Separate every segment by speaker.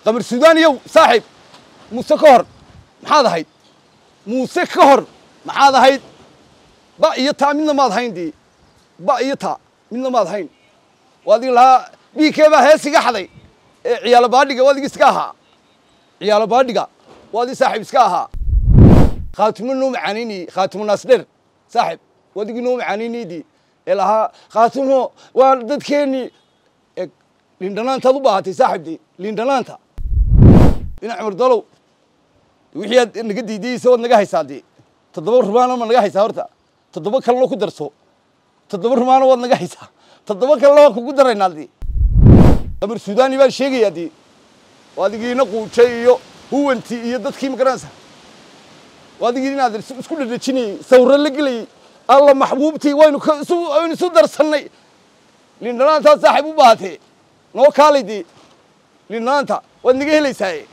Speaker 1: قمر السوداني صاحب موسى كهر محاد هيد موسى كهر محاد هيد بقيتها من ما ذهين دي بقيتها من ما ذهين وادي لها بيكبا هي سجحدي عيال باديقة وادي سكاها عيال باديقة وادي صاحب سكاها خاتم النوم عنيني خاتم الناصر صاحب وادي نوم عنيني دي إلها خاتمه والدد كيني لندنان تضبطي صاحب دي لندنان تا إن عمر ضلوا وحيد إن قدي دي سوى نجاح سادي تدبر رمانة من نجاح سهرتا تدبر كله كدرسو تدبر رمانة ولا نجاح سا تدبر كله كقدر ينادي أمر السوداني بالشيء يدي وهذا جينا قوتشيو هو أنت يدك كي مكرانسه وهذا جينا هذا سكول الرجيني ثورة لقلي الله محبوبتي وين سو درسني لندنان تا صاحب باتي نو كالدي لندنان تا ونجيه لي ساي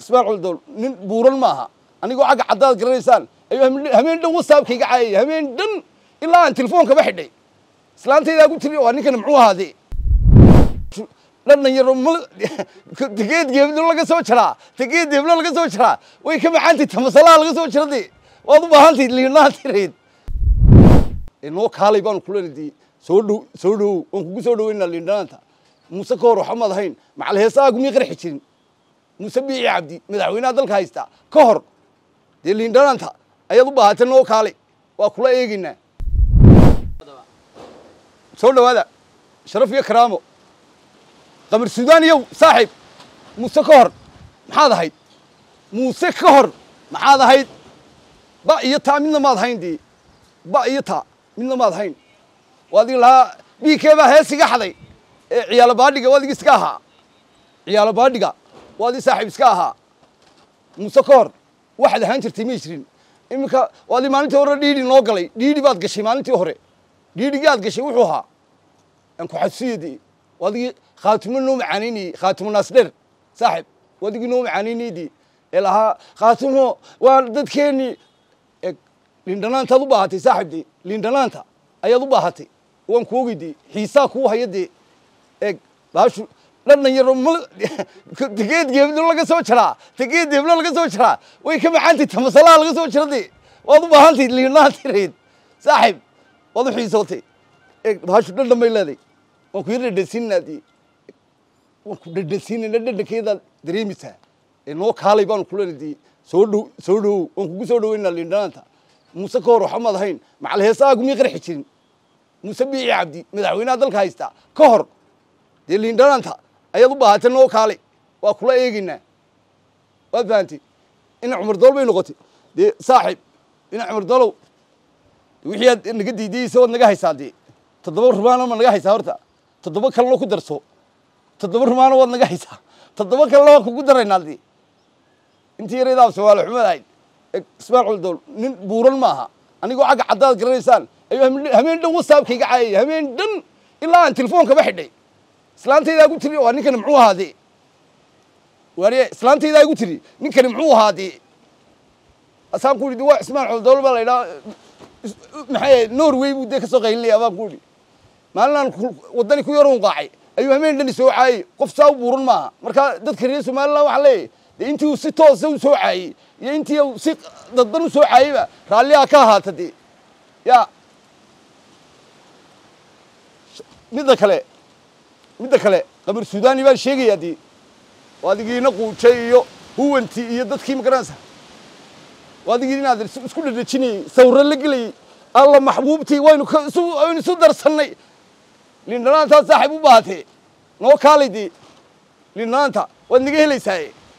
Speaker 1: اسمع دول بورن maaha anigu aga cadaad garanaysan ayu hameen dhan whatsapp-kayga caayay hameen dhan ilaa aan telefoonka ba xidhay islaantayda ku tiri waa ninkan muxuu ahaade lan yaro tigeed geebdo laga soo jaraa tigeed deeblo laga soo jaraa way ka macaanti tamasala laga soo jiraday waad u baahantayd liinaa tireed inoo kaalay baan ku leenahay soo dhow on kugu soo dhaweynaa liinaanta muuse koor waxa ma lahayn macal heesaa gumi qarxi jirin موسى بيعي عبدي مدحوينها دلك هايستا كهر دي اللي اندرانتا ايضا باهات انو كالي واكولا ايقينا سولو هذا شرف يا كرامو قمر السوداني صاحب موسى كهر محاد هيد موسى كهر محاد هيد بقيتها من ما ذهين دي بقيتها من ما ذهين وهذه لها بيكبا هي سجحدي عيال باديقة وهذه سكاها عيال باديقة وادي صاحب سكاها موسى كهر واحد هانجرتي ميشرين إمك وادي مالنتي هورا ديدي نoo galay ديدي baad gashay maalintii hore diidigaad gashay wuxuu ahaa aan ku xasuudii wadi khaatimo noo macaanini khaatimo naasir saaxib wadi noo macaanini ilaha khaatimo waa dadkeeni lindanaanta u baahatay saaxibdi lindanaanta ayaad u baahatay waan ku ogidii xiisaa ku hayadii baashu lan yaro tigeed geebdo laga soo jaraa tigeed deeblo laga soo jaraa way ka macaanti tamasala laga soo jiraday waad u baahantayd liinaa tireed saaxib waad u xiisootay baashu dhamay leeday waan ku yidhi dhadhansiinayna dareemisaa inoo kaalay baan ku leenahay soo dhow waan kugu soo dhaweynaa liinaanta muuse koor waxa ma lahayn macal heesaa gumi qarxi jirin muuse biyay cabdi madaxweynaha dalka haysta ka hor dee liinaanta ayaad u baahatay noo kaalay waa kula eegaynaa waad fahanti in cumar dool bay noqotay dee saaxib in cumar doolow wixii aad naga diidaysa waad naga haysaa dee toddoba rumaano ma naga haysaa horta toddoba kalena ku darso toddoba rumaano waad naga haysaa toddoba kalena waan kugu daraynaa dee intii yaraydaab soomaali xumed ahayd ismaaciil dool nin buuran maaha anigoo aga cadaad garanaysaan ayu hameen dhan whatsapp-kayga caayay hameen dhan ilaa aan telefoonka ba xidhay islaantayda ku tiri waa ninkan muxuu ahaade wariye islaantayda ku tiri ninkan muxuu ahaade asaan ku yiri waa ismaaciil dool baa la ilaa maxay Norway buu ka soo qaylinaya baan ku yiri maalan wadani ku yaroon qaacay ayuu hameen dhan soo caayay qof saaw buuran maaha marka dadka reer Soomaaliland waxa leeyahay intii uu si toos ah u soo caayay iyo intii uu si dadban u soo caayayba raaliya ka ahaatay ya midda kale qamar Suudaani baa sheegay hadii waadigiina quudshay huwa anti iyo dadkii makaransa waadigiina aad isku dhadhajinay sawir la galay Allah maxbuubtii waynu soo darsanay lindanaanta saaxiib u baatay noo kaalidi lindanaanta wad niga helaysaa